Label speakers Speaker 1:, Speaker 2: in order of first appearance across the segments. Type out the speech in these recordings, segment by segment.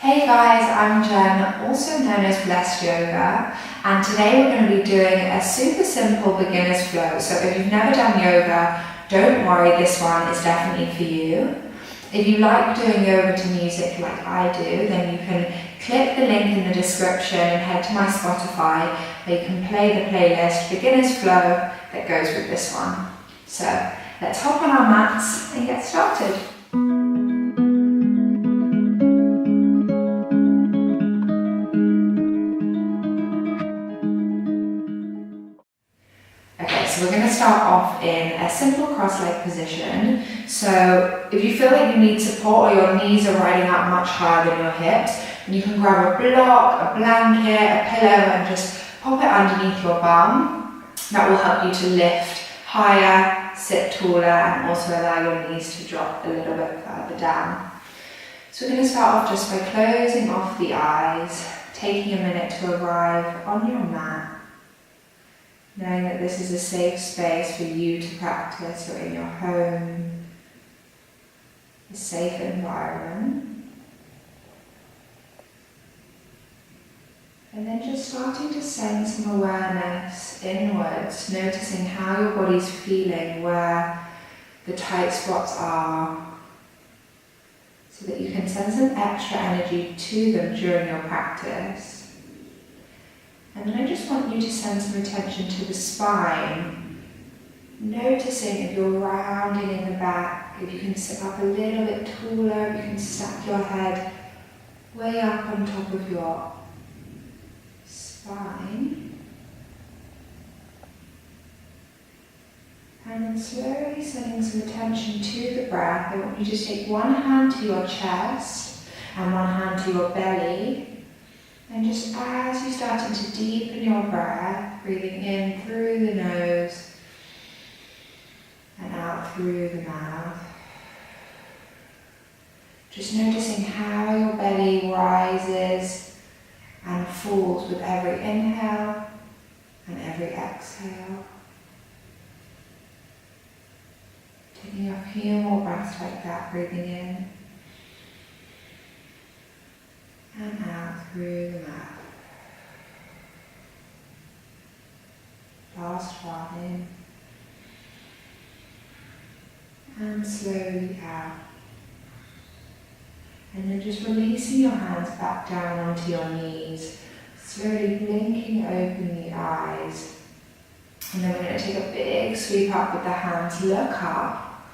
Speaker 1: Hey guys, I'm Jen, also known as Blessed Yoga, and today we're going to be doing a super simple beginner's flow. So if you've never done yoga, don't worry, this one is definitely for you. If you like doing yoga to music like I do, then you can click the link in the description and head to my Spotify where you can play the playlist Beginner's Flow that goes with this one. So let's hop on our mats and get started. Okay, so we're going to start off in a simple cross-leg position. So if you feel like you need support or your knees are riding up much higher than your hips, then you can grab a block, a blanket, a pillow and just pop it underneath your bum. That will help you to lift higher, sit taller and also allow your knees to drop a little bit further down. So we're going to start off just by closing off the eyes, taking a minute to arrive on your mat. Knowing that this is a safe space for you to practice, or in your home, a safe environment. And then just starting to send some awareness inwards, noticing how your body's feeling, where the tight spots are, so that you can send some extra energy to them during your practice. And then I just want you to send some attention to the spine, noticing if you're rounding in the back, if you can sit up a little bit taller, if you can stack your head way up on top of your spine. And then slowly sending some attention to the breath. I want you to take one hand to your chest and one hand to your belly. And just as you're starting to deepen your breath, breathing in through the nose and out through the mouth. Just noticing how your belly rises and falls with every inhale and every exhale. Taking a few more breaths like that, breathing in and out through the mouth. Last one in and slowly out. And then just releasing your hands back down onto your knees, slowly blinking open the eyes. And then we're going to take a big sweep up with the hands, look up.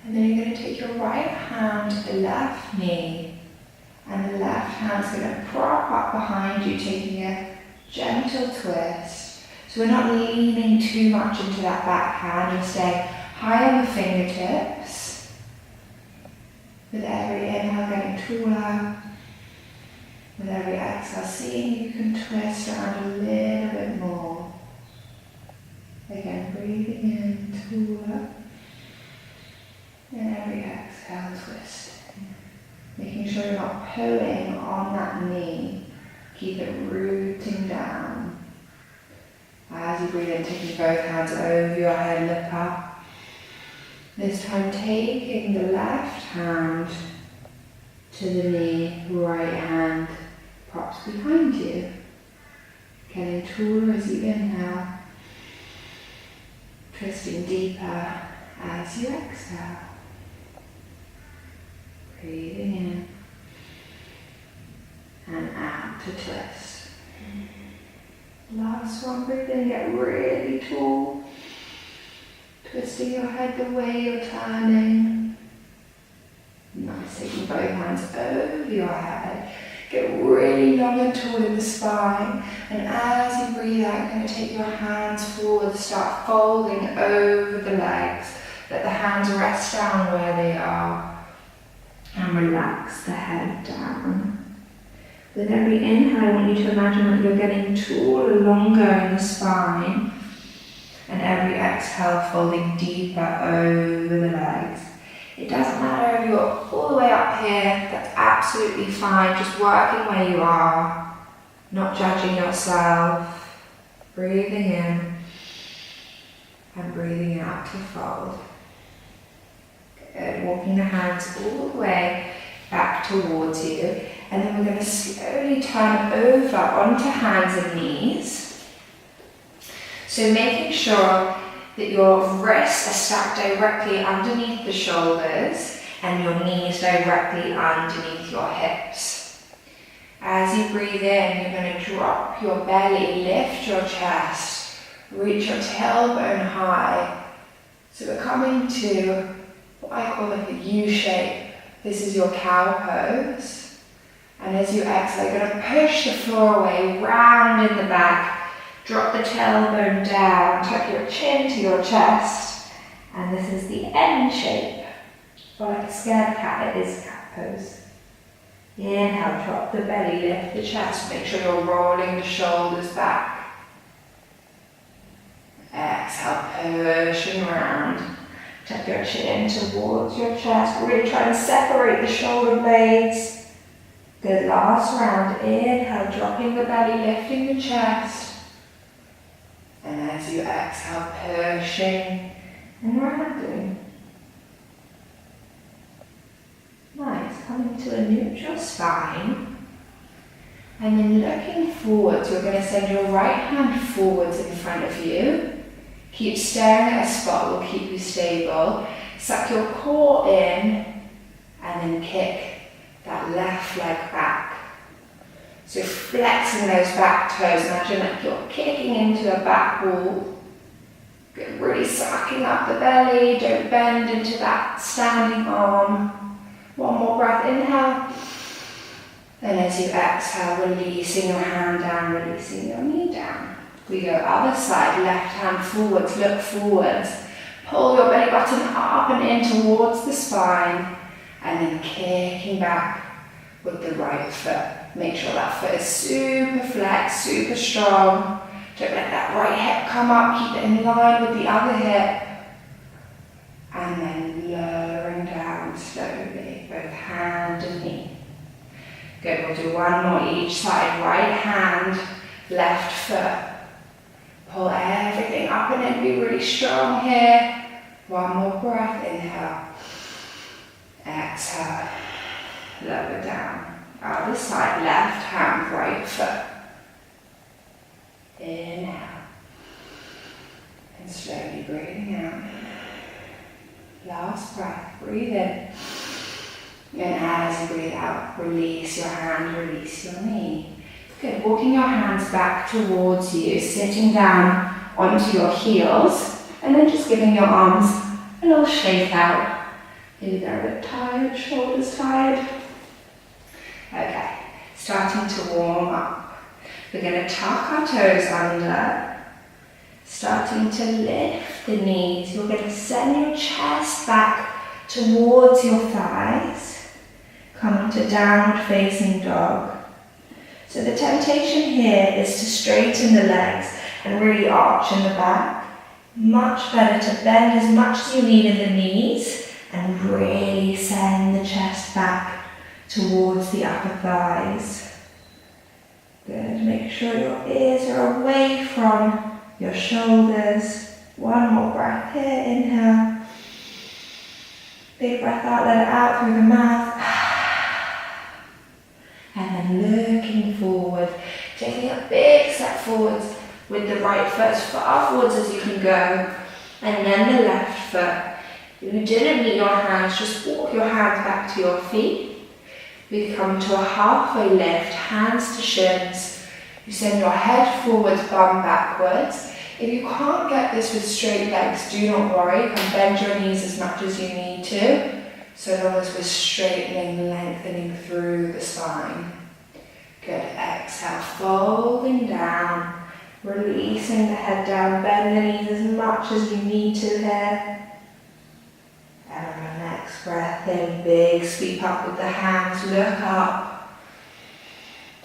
Speaker 1: And then you're going to take your right hand to the left knee. And the left hand's going to prop up behind you, taking a gentle twist. So we're not leaning too much into that back hand, you're staying high on the fingertips. With every inhale getting taller. With every exhale, seeing if you can twist around a little bit more. Again, breathing in, taller. And every exhale, twist. Making sure you're not pulling on that knee. Keep it rooting down. As you breathe in, taking both hands over your head, look up. This time taking the left hand to the knee, right hand props behind you. Getting taller as you inhale. Twisting deeper as you exhale. Breathing in and out to twist. Last one, breathe in, get really tall. Twisting your head the way you're turning. Nice, taking both hands over your head. Get really long and tall in the spine. And as you breathe out, you're going to take your hands forward, start folding over the legs. Let the hands rest down where they are. And relax the head down. With every inhale, I want you to imagine that you're getting taller, longer in the spine. And every exhale, folding deeper over the legs. It doesn't matter if you're all the way up here, that's absolutely fine. Just working where you are, not judging yourself. Breathing in and breathing out to fold. Good. Walking the hands all the way back towards you, and then we're going to slowly turn over onto hands and knees. So making sure that your wrists are stacked directly underneath the shoulders and your knees directly underneath your hips. As you breathe in, you're going to drop your belly, lift your chest, reach your tailbone high. So we're coming to what I call like a U shape. This is your cow pose. And as you exhale, you're going to push the floor away, round in the back, drop the tailbone down, tuck your chin to your chest. And this is the N shape. Or like a scared cat, it is cat pose. Inhale, drop the belly, lift the chest, make sure you're rolling the shoulders back. Exhale, pushing round. Tuck your chin towards your chest. Really try and separate the shoulder blades. Good, last round. Inhale, dropping the belly, lifting the chest. And as you exhale, pushing and rounding. Nice, coming to a neutral spine. And then looking forwards, you're going to send your right hand forwards in front of you. Keep staring at a spot, will keep you stable. Suck your core in and then kick that left leg back. So flexing those back toes, imagine like you're kicking into a back wall. Good, really sucking up the belly, don't bend into that standing arm. One more breath, inhale. Then as you exhale, releasing your hand down, releasing your knee down. We go other side, left hand forwards, look forwards. Pull your belly button up and in towards the spine. And then kicking back with the right foot. Make sure that foot is super flexed, super strong. Don't let that right hip come up, keep it in line with the other hip. And then lowering down slowly, both hand and knee. Good, we'll do one more each side. Right hand, left foot. Pull everything up and in, be really strong here. One more breath, inhale. Exhale, lower down. Other side, left hand, right foot. Inhale. And slowly breathing out. Last breath, breathe in. And as you breathe out, release your hand, release your knee. Good, walking your hands back towards you, sitting down onto your heels, and then just giving your arms a little shake out. Maybe they're a bit tired, shoulders tired. Okay, starting to warm up. We're going to tuck our toes under, starting to lift the knees. You're going to send your chest back towards your thighs. Come into downward facing dog. So the temptation here is to straighten the legs and really arch in the back. Much better to bend as much as you need in the knees and really send the chest back towards the upper thighs. Good, make sure your ears are away from your shoulders. One more breath here, inhale. Big breath out, let it out through the mouth. And then looking forward, taking a big step forwards with the right foot as far forwards as you can go. And then the left foot. If you didn't meet your hands, just walk your hands back to your feet. We come to a halfway lift, hands to shins. You send your head forwards, bum backwards. If you can't get this with straight legs, do not worry. You can bend your knees as much as you need to, so long as we're straightening, lengthening through the spine. Good, exhale, folding down, releasing the head down, bend the knees as much as you need to here. And on the next breath in, big sweep up with the hands, look up.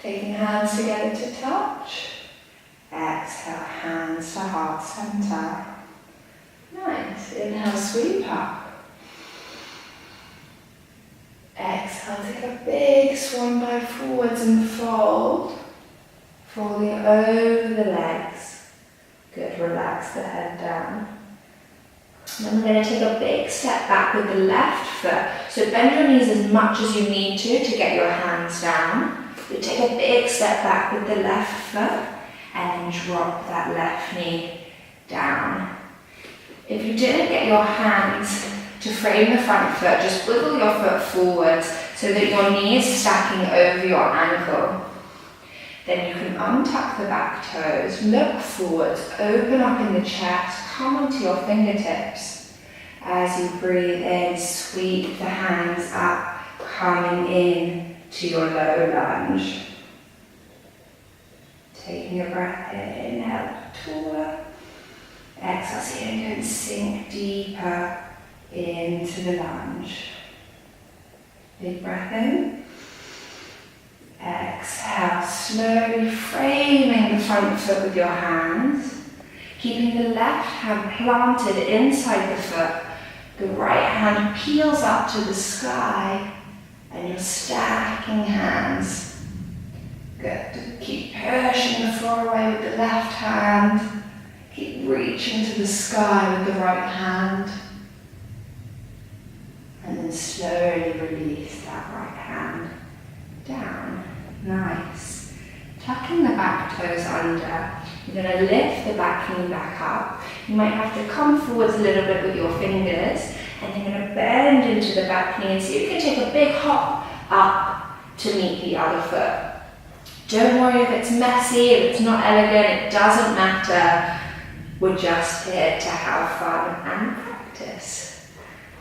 Speaker 1: Taking hands together to touch. Exhale, hands to heart center. Nice, inhale, sweep up. Exhale, take a big swan dive forwards and fold. Folding over the legs. Good, relax the head down. Then we're going to take a big step back with the left foot. So bend your knees as much as you need to get your hands down. You take a big step back with the left foot and then drop that left knee down. If you didn't get your hands to frame the front foot, just wiggle your foot forwards so that your knee is stacking over your ankle. Then you can untuck the back toes, look forwards, open up in the chest, come onto your fingertips. As you breathe in, sweep the hands up, coming in to your low lunge. Taking a breath in, inhale, taller. Exhale, see you can sink deeper into the lunge. Big breath in. Exhale, slowly framing the front foot with your hands. Keeping the left hand planted inside the foot. The right hand peels up to the sky. And you're stacking hands. Good. Keep pushing the floor away with the left hand. Keep reaching to the sky with the right hand. And then slowly release that right hand down. Nice. Tucking the back toes under. You're going to lift the back knee back up. You might have to come forwards a little bit with your fingers. And you're going to bend into the back knee. And so you can take a big hop up to meet the other foot. Don't worry if it's messy, if it's not elegant, it doesn't matter. We're just here to have fun and practice.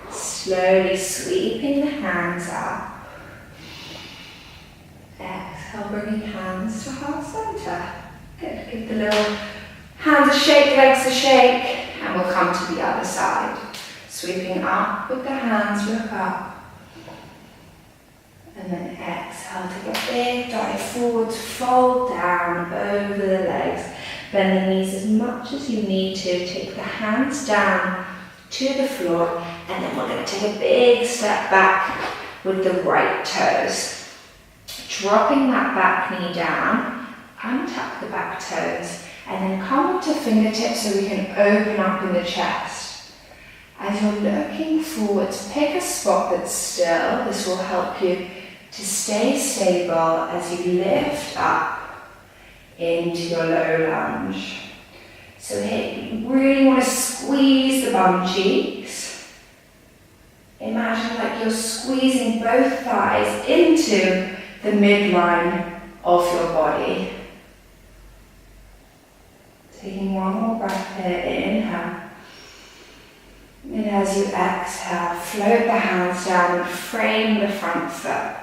Speaker 1: Slowly sweeping the hands up. Exhale, bringing hands to heart center. Good. Give the little hands a shake, legs a shake, and we'll come to the other side. Sweeping up with the hands, look up. And then exhale, take a big dive forwards, fold down over the legs. Bend the knees as much as you need to. Take the hands down to the floor, and then we're going to take a big step back with the right toes. Dropping that back knee down, untuck the back toes, and then come up to fingertips so we can open up in the chest. As you're looking forwards, pick a spot that's still. This will help you to stay stable as you lift up into your low lunge. So here, you really want to squeeze the bum cheeks. Imagine like you're squeezing both thighs into the midline of your body. Taking one more breath here, inhale. And as you exhale, float the hands down and frame the front foot.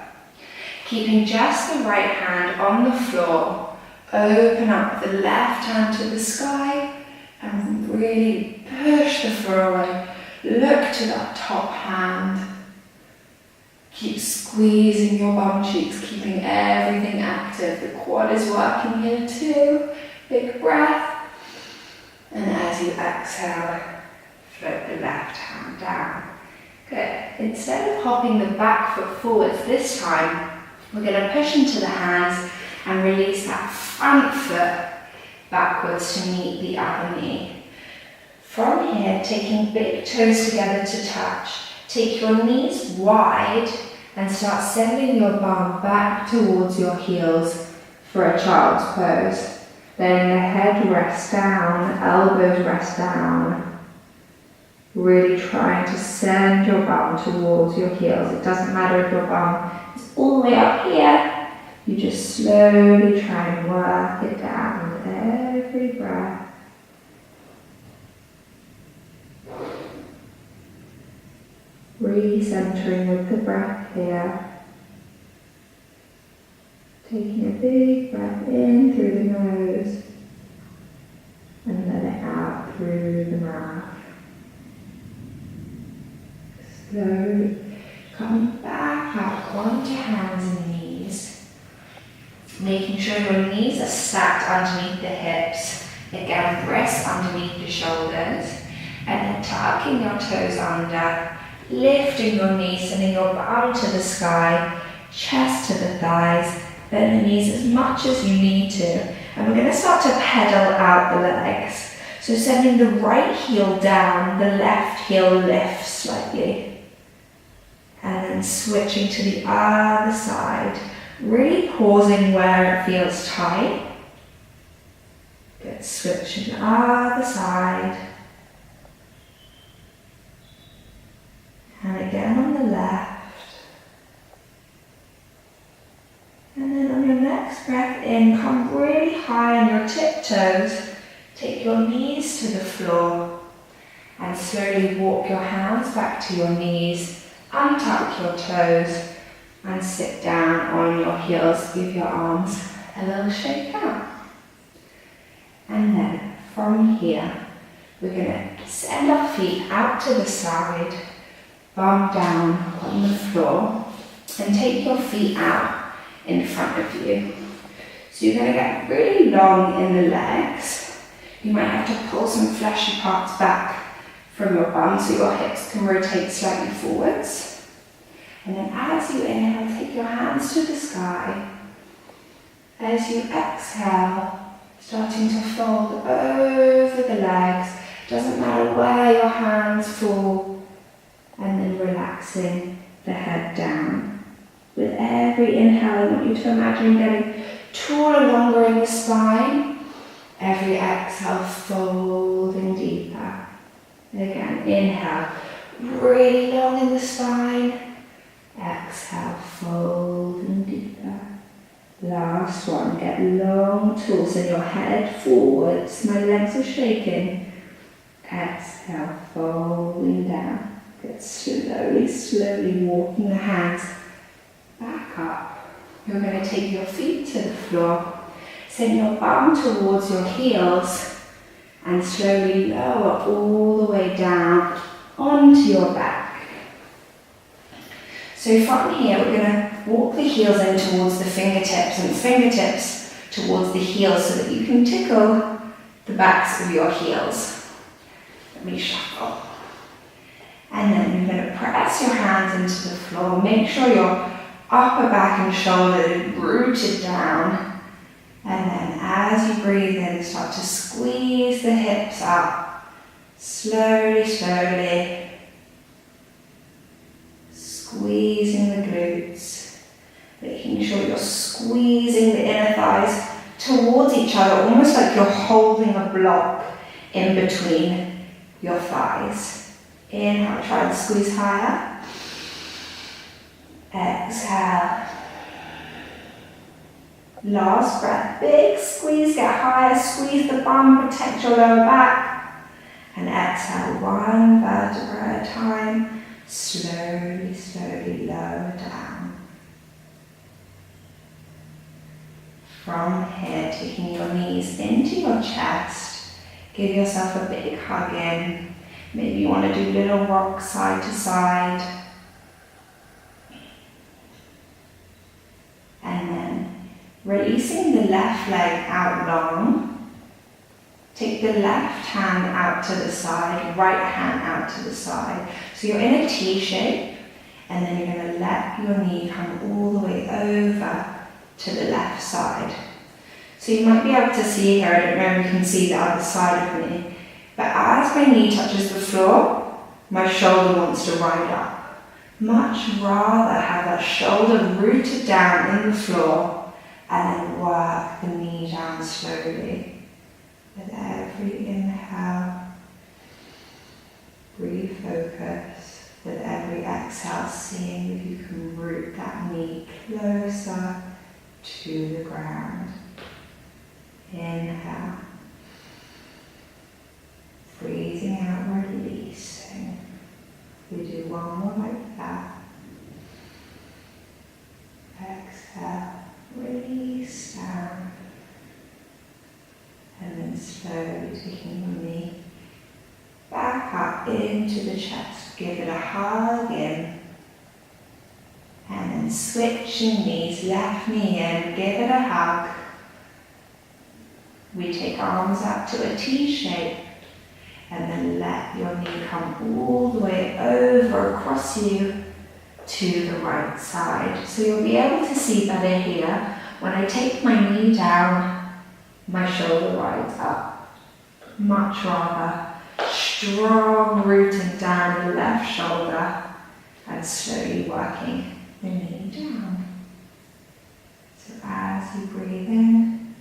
Speaker 1: Keeping just the right hand on the floor, open up the left hand to the sky and really push the floor away. Look to that top hand. Keep squeezing your bum cheeks, keeping everything active. The quad is working here too. Big breath. And as you exhale, float the left hand down. Good. Instead of hopping the back foot forwards this time, we're going to push into the hands and release that front foot backwards to meet the upper knee. From here, taking big toes together to touch, take your knees wide and start sending your bum back towards your heels for a child's pose. Then the head rests down, elbows rest down. Really trying to send your bum towards your heels. It doesn't matter if your bum is all the way up here. You just slowly try and work it down with every breath. Recentering with the breath here. Taking a big breath in through the nose and let it out through the mouth. Slowly coming back up onto hands and knees. Making sure your knees are stacked underneath the hips. Again, wrists underneath the shoulders. And then tucking your toes under. Lifting your knees, sending your bum to the sky. Chest to the thighs. Bend the knees as much as you need to. And we're going to start to pedal out the legs. So sending the right heel down, the left heel lifts slightly. And then switching to the other side. Really pausing where it feels tight. Good, switch to the other side. And again on the left. And then on your next breath in, come really high on your tiptoes. Take your knees to the floor. And slowly walk your hands back to your knees. Untuck your toes. And sit down on your heels. Give your arms a little shake out. And then from here, we're going to send our feet out to the side, bum down on the floor, and take your feet out in front of you. So you're going to get really long in the legs. You might have to pull some fleshy parts back from your bum so your hips can rotate slightly forwards. And then as you inhale, take your hands to the sky. As you exhale, starting to fold over the legs. Doesn't matter where your hands fall. And then relaxing the head down. With every inhale, I want you to imagine getting taller, longer in the spine. Every exhale, folding deeper. Again, inhale, really long in the spine. Exhale, folding deeper. Last one, get long, tall, send your head forwards. My legs are shaking. Exhale, folding down. Get slowly walking the hands back up. You're going to take your feet to the floor. Send your bum towards your heels. And slowly lower all the way down onto your back. So from here, we're going to walk the heels in towards the fingertips and fingertips towards the heels so that you can tickle the backs of your heels. Let me shuffle. And then you're going to press your hands into the floor. Make sure your upper back and shoulder is rooted down. And then as you breathe in, start to squeeze the hips up. Slowly. Squeezing the glutes. Making sure you're squeezing the inner thighs towards each other, almost like you're holding a block in between your thighs. Inhale, try and squeeze higher. Exhale. Last breath, big squeeze, get higher, squeeze the bum, protect your lower back. And exhale, one vertebra at a time. Slowly lower down. From here, taking your knees into your chest. Give yourself a big hug in. Maybe you want to do little rocks side to side. And then releasing the left leg out long. Take the left hand out to the side, right hand out to the side. So you're in a T shape, and then you're going to let your knee come all the way over to the left side. So you might be able to see here, I don't know if you can see the other side of me, but as my knee touches the floor, my shoulder wants to ride up. Much rather have that shoulder rooted down in the floor and then work the knee down slowly. With every inhale, refocus. With every exhale, seeing if you can root that knee closer to the ground. Inhale. Breathing out, releasing. We do one more like that. Exhale, release down. And then slowly taking your knee back up into the chest. Give it a hug in. And then switching knees, left knee in, give it a hug. We take arms up to a T shape. And then let your knee come all the way over across you to the right side. So you'll be able to see better here. When I take my knee down, my shoulder rides up. Much rather strong rooting down in the left shoulder and slowly working the knee down. So as you breathe in,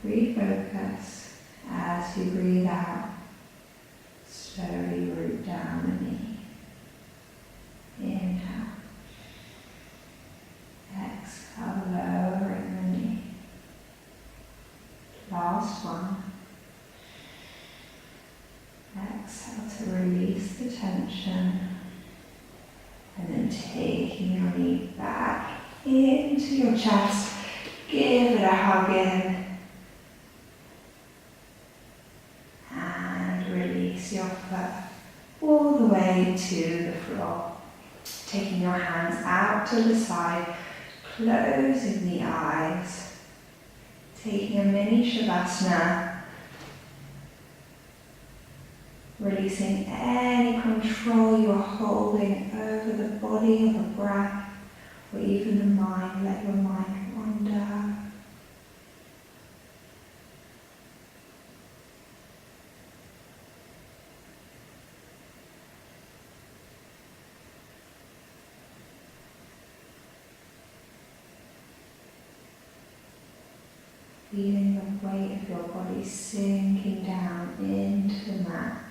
Speaker 1: refocus. As you breathe out, slowly root down the knee. Inhale. Exhale, lowering the knee. Last one. Exhale to release the tension. And then taking your knee back into your chest. Give it a hug in. And release your foot all the way to the floor. Taking your hands out to the side, closing the eyes. Taking a mini Shavasana. Releasing any control you're holding over the body or the breath, or even the mind. Let your mind wander. Feeling the weight of your body sinking down into the mat.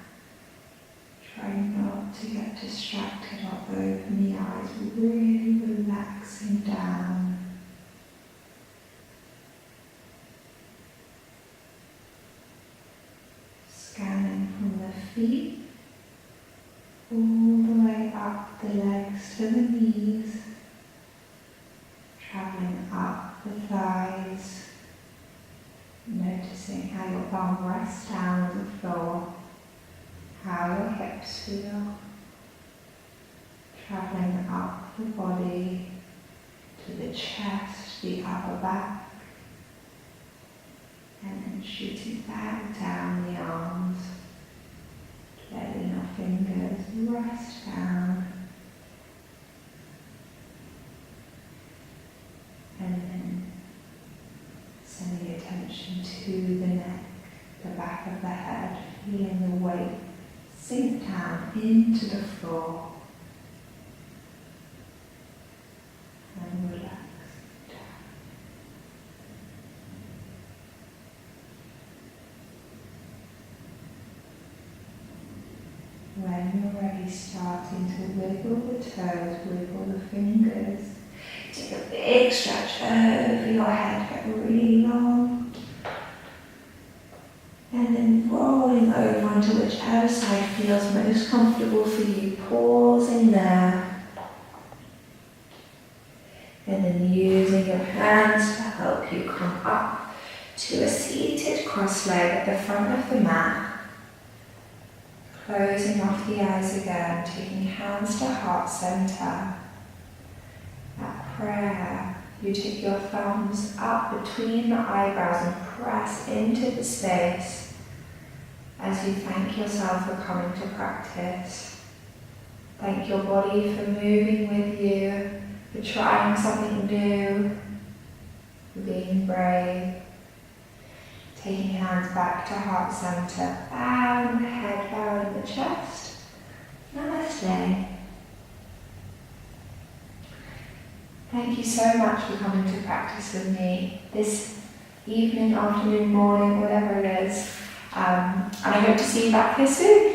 Speaker 1: Try not to get distracted or open the eyes, really relaxing down. Scanning from the feet all the way up the legs to the knees, traveling up the thighs. Noticing how your bum rests down on the floor, how your hips feel, traveling up the body to the chest, the upper back, and then shooting back down the arms, letting your fingers rest down, and then sending attention to the neck, the back of the head, feeling the weight sink down into the floor and relax down. When you're ready, starting to wiggle the toes, wiggle the fingers. Take a big stretch over your head, get really long. And then rolling over onto whichever side feels most comfortable for you, pausing there. And then using your hands to help you come up to a seated cross leg at the front of the mat. Closing off the eyes again, taking hands to heart center. That prayer, you take your thumbs up between the eyebrows and press into the space as you thank yourself for coming to practice. Thank your body for moving with you, for trying something new, for being brave. Taking hands back to heart center, bowing the head, bowing the chest. Namaste. Thank you so much for coming to practice with me this evening, afternoon, morning, whatever it is. And I hope to see you back here soon.